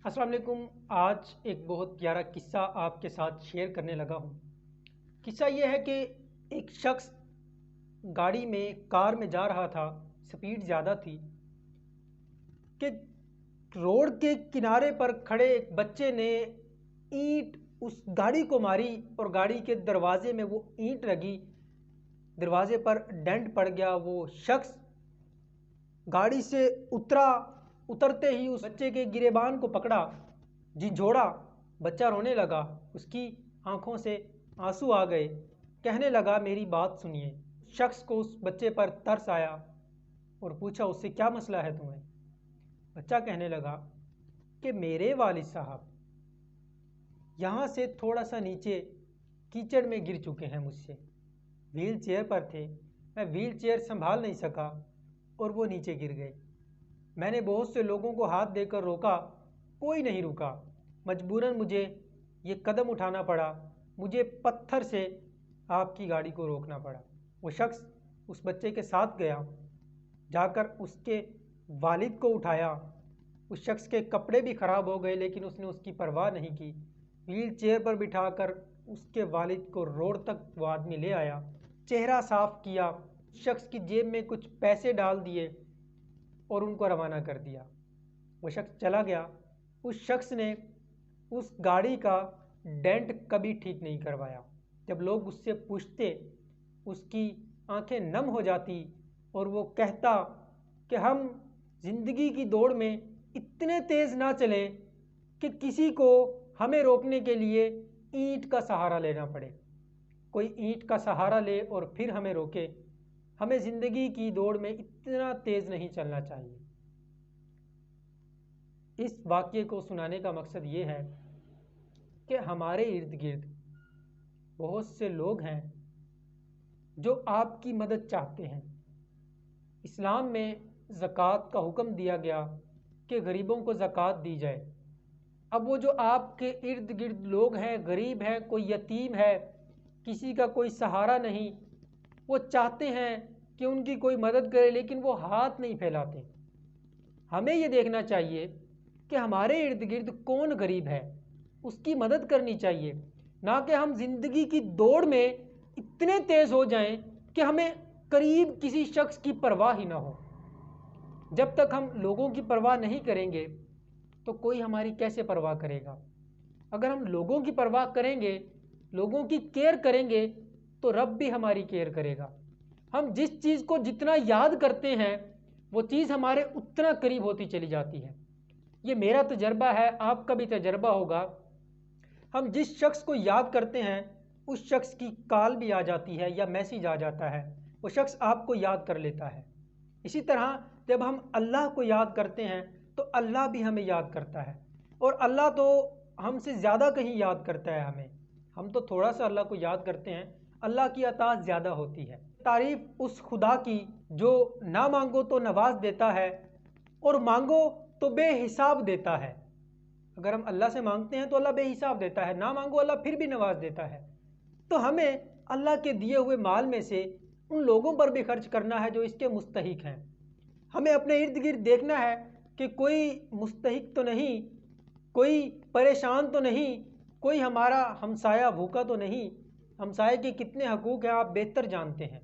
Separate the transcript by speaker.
Speaker 1: अस्सलाम वालेकुम। आज एक बहुत प्यारा किस्सा आपके साथ शेयर करने लगा हूँ। किस्सा ये है कि एक शख्स गाड़ी में कार में जा रहा था, स्पीड ज़्यादा थी कि रोड के किनारे पर खड़े एक बच्चे ने ईंट उस गाड़ी को मारी और गाड़ी के दरवाजे में वो ईंट लगी, दरवाजे पर डेंट पड़ गया। वो शख्स गाड़ी से उतरा, उतरते ही उस बच्चे के गिरेबान को पकड़ा, झिंझोड़ा। बच्चा रोने लगा, उसकी आंखों से आंसू आ गए। कहने लगा, मेरी बात सुनिए। शख्स को उस बच्चे पर तरस आया और पूछा, उससे क्या मसला है तुम्हें? बच्चा कहने लगा कि मेरे वालिद साहब यहाँ से थोड़ा सा नीचे कीचड़ में गिर चुके हैं मुझसे। व्हील चेयर पर थे, मैं व्हील चेयर संभाल नहीं सका और वो नीचे गिर गए। मैंने बहुत से लोगों को हाथ देकर रोका, कोई नहीं रुका। मजबूरन मुझे ये कदम उठाना पड़ा, मुझे पत्थर से आपकी गाड़ी को रोकना पड़ा। वो शख्स उस बच्चे के साथ गया, जाकर उसके वालिद को उठाया। उस शख्स के कपड़े भी ख़राब हो गए, लेकिन उसने उसकी परवाह नहीं की। व्हील चेयर पर बिठाकर उसके वालिद को रोड तक वो आदमी ले आया, चेहरा साफ किया, शख्स की जेब में कुछ पैसे डाल दिए और उनको रवाना कर दिया। वो शख्स चला गया। उस शख्स ने उस गाड़ी का डेंट कभी ठीक नहीं करवाया। जब लोग उससे पूछते, उसकी आंखें नम हो जाती और वो कहता कि हम जिंदगी की दौड़ में इतने तेज़ ना चलें कि किसी को हमें रोकने के लिए ईंट का सहारा लेना पड़े। कोई ईंट का सहारा ले और फिर हमें रोके। हमें ज़िंदगी की दौड़ में इतना तेज़ नहीं चलना चाहिए। इस वाक़ये को सुनाने का मकसद ये है कि हमारे इर्द गिर्द बहुत से लोग हैं जो आपकी मदद चाहते हैं। इस्लाम में ज़कात का हुक्म दिया गया कि गरीबों को ज़कात दी जाए। अब वो जो आपके इर्द गिर्द लोग हैं, गरीब हैं, कोई यतीम है, किसी का कोई सहारा नहीं, वो चाहते हैं कि उनकी कोई मदद करे, लेकिन वो हाथ नहीं फैलाते। हमें ये देखना चाहिए कि हमारे इर्द गिर्द कौन गरीब है, उसकी मदद करनी चाहिए, ना कि हम जिंदगी की दौड़ में इतने तेज हो जाएं कि हमें करीब किसी शख्स की परवाह ही ना हो। जब तक हम लोगों की परवाह नहीं करेंगे तो कोई हमारी कैसे परवाह करेगा? अगर हम लोगों की परवाह करेंगे, लोगों की केयर करेंगे, तो रब भी हमारी केयर करेगा। हम जिस चीज़ को जितना याद करते हैं वो चीज़ हमारे उतना करीब होती चली जाती है। ये मेरा तजर्बा है, आपका भी तजर्बा होगा। हम जिस शख्स को याद करते हैं उस शख्स की कॉल भी आ जाती है या मैसेज आ जाता है, वो शख्स आपको याद कर लेता है। इसी तरह जब हम अल्लाह को याद करते हैं तो अल्लाह भी हमें याद करता है, और अल्लाह तो हमसे ज़्यादा कहीं याद करता है हमें। हम तो थोड़ा सा अल्लाह को याद करते हैं, अल्लाह की अताअत ज़्यादा होती है। तारीफ़ उस खुदा की जो ना मांगो तो नवाज देता है और मांगो तो बेहिसाब देता है। अगर हम अल्लाह से मांगते हैं तो अल्लाह बेहिसाब देता है, ना मांगो अल्लाह फिर भी नवाज देता है। तो हमें अल्लाह के दिए हुए माल में से उन लोगों पर भी खर्च करना है जो इसके मुस्तहिक हैं। हमें अपने इर्द गिर्द देखना है कि कोई मुस्तहिक तो नहीं, कोई परेशान तो नहीं, कोई हमारा हमसाया भूखा तो नहीं। हमसाये के कितने हकूक़ हैं आप बेहतर जानते हैं।